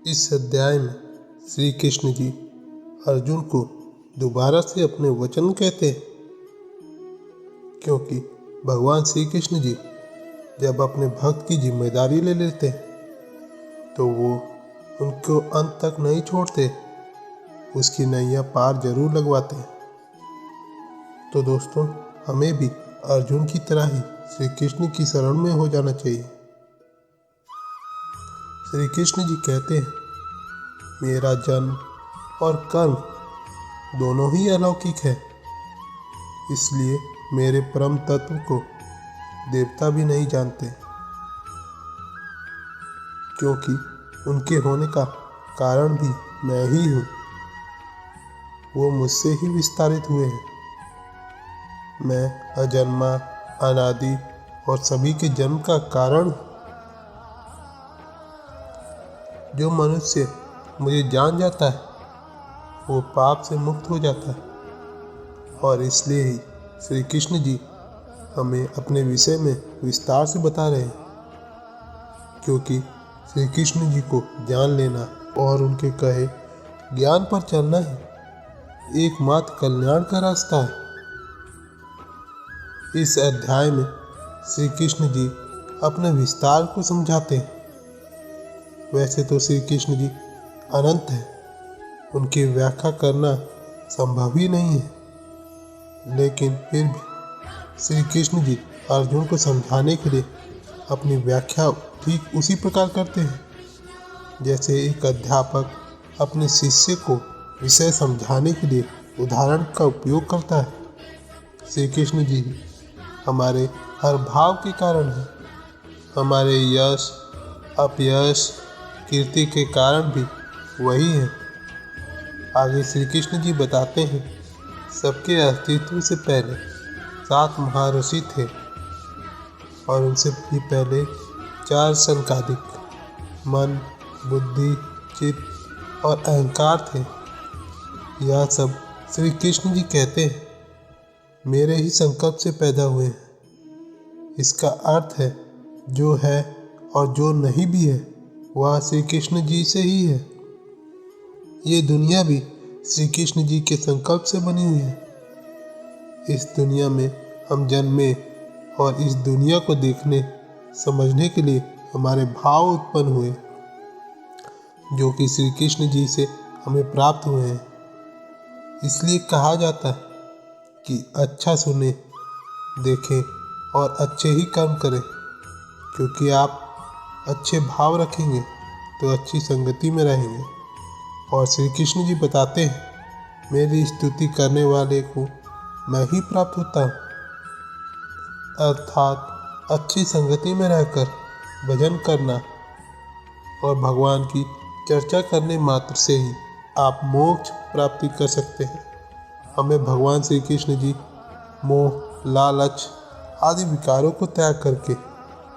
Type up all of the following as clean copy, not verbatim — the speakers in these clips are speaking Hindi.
इस अध्याय में श्री कृष्ण जी अर्जुन को दोबारा से अपने वचन कहते हैं, क्योंकि भगवान श्री कृष्ण जी जब अपने भक्त की जिम्मेदारी ले लेते हैं तो वो उनको अंत तक नहीं छोड़ते, उसकी नैया पार जरूर लगवाते हैं। तो दोस्तों, हमें भी अर्जुन की तरह ही श्री कृष्ण की शरण में हो जाना चाहिए। श्री कृष्ण जी कहते हैं, मेरा जन्म और कर्म दोनों ही अलौकिक है, इसलिए मेरे परम तत्व को देवता भी नहीं जानते, क्योंकि उनके होने का कारण भी मैं ही हूँ। वो मुझसे ही विस्तारित हुए हैं। मैं अजन्मा, अनादि और सभी के जन्म का कारण हूँ। जो मनुष्य मुझे जान जाता है वो पाप से मुक्त हो जाता है, और इसलिए ही श्री कृष्ण जी हमें अपने विषय में विस्तार से बता रहे हैं, क्योंकि श्री कृष्ण जी को जान लेना और उनके कहे ज्ञान पर चलना ही एकमात्र कल्याण का रास्ता है। इस अध्याय में श्री कृष्ण जी अपने विस्तार को समझाते हैं। वैसे तो श्री कृष्ण जी अनंत है, उनकी व्याख्या करना संभव ही नहीं है, लेकिन फिर भी श्री कृष्ण जी अर्जुन को समझाने के लिए अपनी व्याख्या ठीक उसी प्रकार करते हैं जैसे एक अध्यापक अपने शिष्य को विषय समझाने के लिए उदाहरण का उपयोग करता है। श्री कृष्ण जी हमारे हर भाव के कारण हैं। हमारे यश, अपयश, कीर्ति के कारण भी वही है। आगे श्री कृष्ण जी बताते हैं, सबके अस्तित्व से पहले 7 महर्षि थे और उनसे भी पहले 4 संकादिक मन, बुद्धि, चित्त और अहंकार थे। यह सब श्री कृष्ण जी कहते हैं मेरे ही संकल्प से पैदा हुए हैं। इसका अर्थ है जो है और जो नहीं भी है वह श्री कृष्ण जी से ही है। ये दुनिया भी श्री कृष्ण जी के संकल्प से बनी हुई है। इस दुनिया में हम जन्मे और इस दुनिया को देखने समझने के लिए हमारे भाव उत्पन्न हुए, जो कि श्री कृष्ण जी से हमें प्राप्त हुए हैं। इसलिए कहा जाता है कि अच्छा सुने, देखें और अच्छे ही कर्म करें, क्योंकि आप अच्छे भाव रखेंगे तो अच्छी संगति में रहेंगे। और श्री कृष्ण जी बताते हैं, मेरी स्तुति करने वाले को मैं ही प्राप्त होता हूँ। अर्थात अच्छी संगति में रहकर भजन करना और भगवान की चर्चा करने मात्र से ही आप मोक्ष प्राप्ति कर सकते हैं। हमें भगवान श्री कृष्ण जी मोह, लालच आदि विकारों को त्याग करके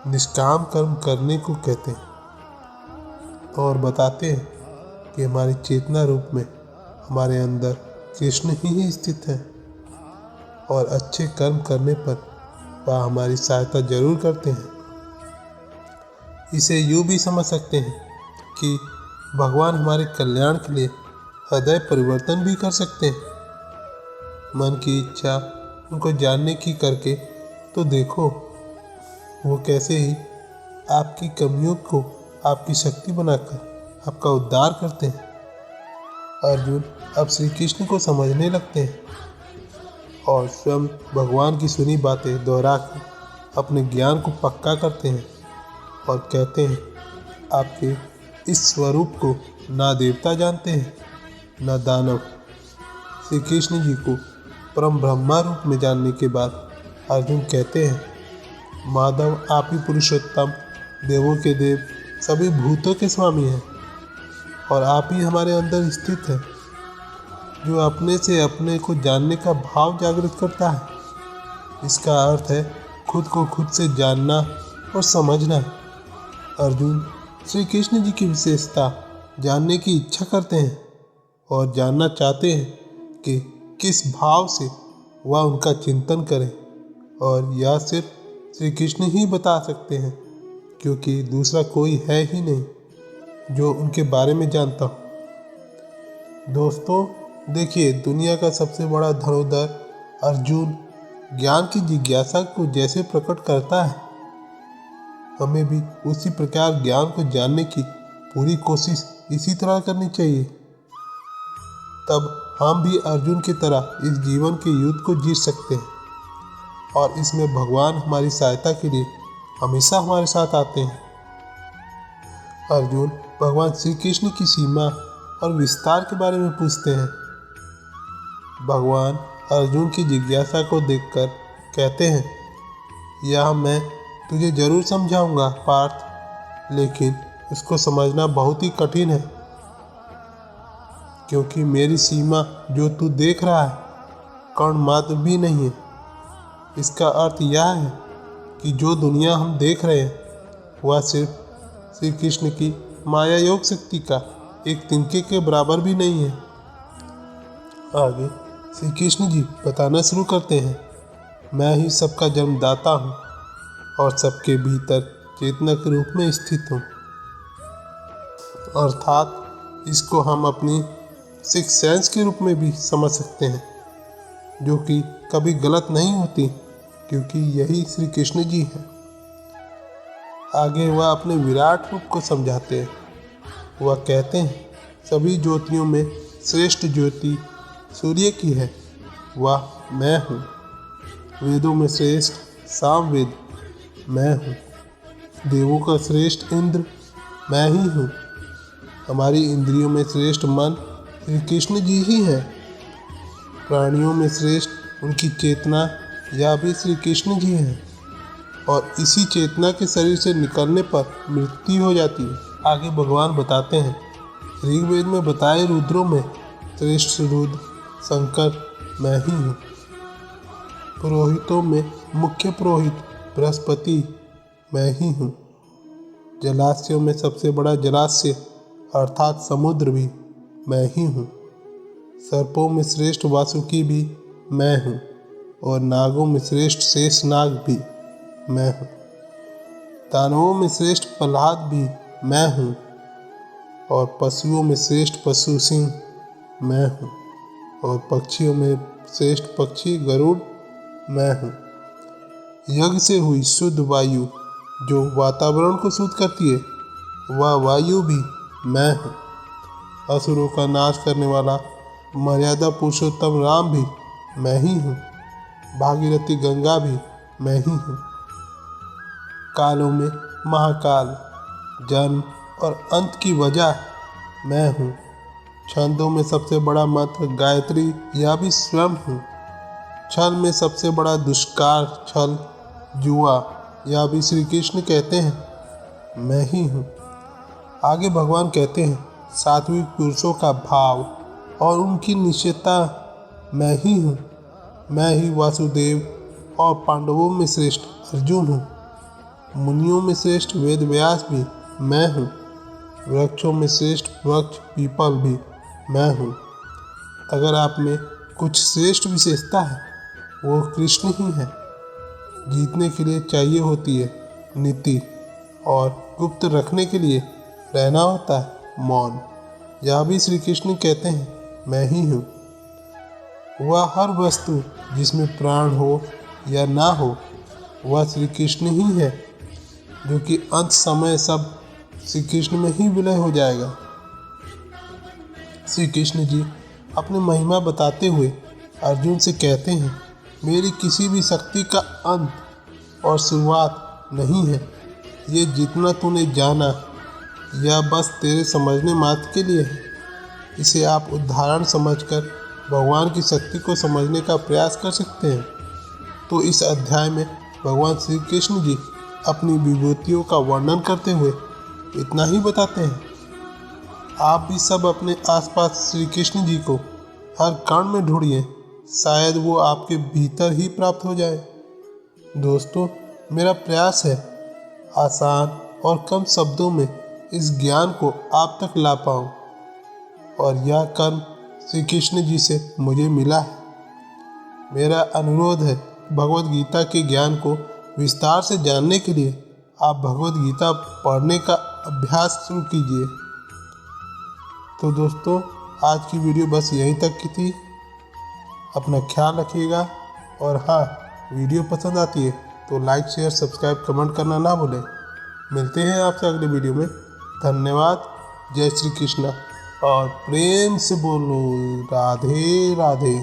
निष्काम कर्म करने को कहते हैं और बताते हैं कि हमारी चेतना रूप में हमारे अंदर कृष्ण ही स्थित है, और अच्छे कर्म करने पर वह हमारी सहायता जरूर करते हैं। इसे यूँ भी समझ सकते हैं कि भगवान हमारे कल्याण के लिए हृदय परिवर्तन भी कर सकते हैं। मन की इच्छा उनको जानने की करके तो देखो, वो कैसे ही आपकी कमियों को आपकी शक्ति बनाकर आपका उद्धार करते हैं। अर्जुन अब श्री कृष्ण को समझने लगते हैं और स्वयं भगवान की सुनी बातें दोहराकर अपने ज्ञान को पक्का करते हैं और कहते हैं, आपके इस स्वरूप को ना देवता जानते हैं ना दानव। श्री कृष्ण जी को परम ब्रह्मा रूप में जानने के बाद अर्जुन कहते हैं, माधव आप ही पुरुषोत्तम, देवों के देव, सभी भूतों के स्वामी हैं, और आप ही हमारे अंदर स्थित है, जो अपने से अपने को जानने का भाव जागृत करता है। इसका अर्थ है खुद को खुद से जानना और समझना। अर्जुन श्री कृष्ण जी की विशेषता जानने की इच्छा करते हैं और जानना चाहते हैं कि किस भाव से वह उनका चिंतन करें, और यह सिर्फ श्री कृष्ण ही बता सकते हैं, क्योंकि दूसरा कोई है ही नहीं। जो उनके बारे में जानता हूँ। दोस्तों देखिए, दुनिया का सबसे बड़ा धनुर्धर अर्जुन ज्ञान की जिज्ञासा को जैसे प्रकट करता है, हमें भी उसी प्रकार ज्ञान को जानने की पूरी कोशिश इसी तरह करनी चाहिए। तब हम भी अर्जुन की तरह इस जीवन के युद्ध को जीत सकते हैं, और इसमें भगवान हमारी सहायता के लिए हमेशा हमारे साथ आते हैं। अर्जुन भगवान श्री कृष्ण की सीमा और विस्तार के बारे में पूछते हैं। भगवान अर्जुन की जिज्ञासा को देखकर कहते हैं, यह मैं तुझे जरूर समझाऊंगा पार्थ, लेकिन इसको समझना बहुत ही कठिन है, क्योंकि मेरी सीमा जो तू देख रहा है कण मात्र भी नहीं है। इसका अर्थ यह है कि जो दुनिया हम देख रहे हैं वह सिर्फ श्री कृष्ण की माया योग शक्ति का एक तिनके के बराबर भी नहीं है। आगे श्री कृष्ण जी बताना शुरू करते हैं, मैं ही सबका जन्मदाता हूँ और सबके भीतर चेतना के रूप में स्थित हूँ। अर्थात इसको हम अपनी सिक्स सेंस के रूप में भी समझ सकते हैं, जो कि कभी गलत नहीं होती, क्योंकि यही श्री कृष्ण जी हैं। आगे वह अपने विराट रूप को समझाते हैं। वह कहते हैं, सभी ज्योतियों में श्रेष्ठ ज्योति सूर्य की है, वह मैं हूँ। वेदों में श्रेष्ठ सामवेद मैं हूँ। देवों का श्रेष्ठ इंद्र मैं ही हूँ। हमारी इंद्रियों में श्रेष्ठ मन श्री कृष्ण जी ही हैं। प्राणियों में श्रेष्ठ उनकी चेतना यह भी श्री कृष्ण जी हैं, और इसी चेतना के शरीर से निकलने पर मृत्यु हो जाती है। आगे भगवान बताते हैं, ऋग्वेद में बताए रुद्रों में श्रेष्ठ रुद्र शंकर मैं ही हूँ। पुरोहितों में मुख्य पुरोहित बृहस्पति मैं ही हूँ। जलाशयों में सबसे बड़ा जलाशय अर्थात समुद्र भी मैं ही हूँ। सर्पों में श्रेष्ठ वासुकी भी मैं हूँ, और नागों में श्रेष्ठ शेषनाग भी मैं हूँ। दानवों में श्रेष्ठ प्रहलाद भी मैं हूँ, और पशुओं में श्रेष्ठ पशु सिंह मैं हूँ, और पक्षियों में श्रेष्ठ पक्षी गरुड़ मैं हूँ। यज्ञ से हुई शुद्ध वायु जो वातावरण को शुद्ध करती है, वह वायु भी मैं हूँ। असुरों का नाश करने वाला मर्यादा पुरुषोत्तम राम भी मैं ही हूँ। भागीरथी गंगा भी मैं ही हूँ। कालों में महाकाल, जन्म और अंत की वजह मैं हूँ। छंदों में सबसे बड़ा मंत्र गायत्री यह भी स्वयं हूँ। छल में सबसे बड़ा दुष्कार छल जुआ यह भी श्री कृष्ण कहते हैं मैं ही हूँ। आगे भगवान कहते हैं, सात्विक पुरुषों का भाव और उनकी निश्चयता मैं ही हूँ। मैं ही वासुदेव और पांडवों में श्रेष्ठ अर्जुन हूँ। मुनियों में श्रेष्ठ वेद व्यास भी मैं हूँ। वृक्षों में श्रेष्ठ वृक्ष पीपल भी मैं हूँ। अगर आप में कुछ श्रेष्ठ विशेषता है वो कृष्ण ही है। जीतने के लिए चाहिए होती है नीति, और गुप्त रखने के लिए रहना होता है मौन। यह भी श्री कृष्ण कहते हैं मैं ही हूँ। वह हर वस्तु जिसमें प्राण हो या ना हो वह श्री कृष्ण ही है, जो कि अंत समय सब श्री कृष्ण में ही विलय हो जाएगा। श्री कृष्ण जी अपनी महिमा बताते हुए अर्जुन से कहते हैं, मेरी किसी भी शक्ति का अंत और शुरुआत नहीं है। ये जितना तूने जाना यह बस तेरे समझने मात्र के लिए है। इसे आप उदाहरण समझकर भगवान की शक्ति को समझने का प्रयास कर सकते हैं। तो इस अध्याय में भगवान श्री कृष्ण जी अपनी विभूतियों का वर्णन करते हुए इतना ही बताते हैं। आप भी सब अपने आसपास श्री कृष्ण जी को हर कण में ढूंढिए, शायद वो आपके भीतर ही प्राप्त हो जाए। दोस्तों, मेरा प्रयास है आसान और कम शब्दों में इस ज्ञान को आप तक ला पाऊँ, और यह कर्म श्री कृष्ण जी से मुझे मिला है। मेरा अनुरोध है, भगवद गीता के ज्ञान को विस्तार से जानने के लिए आप भगवद गीता पढ़ने का अभ्यास शुरू कीजिए। तो दोस्तों आज की वीडियो बस यहीं तक की थी। अपना ख्याल रखिएगा और हाँ, वीडियो पसंद आती है तो लाइक शेयर सब्सक्राइब कमेंट करना ना भूलें। मिलते हैं आपसे अगले वीडियो में। धन्यवाद। जय श्री कृष्णा और प्रेम से बोलो राधे राधे।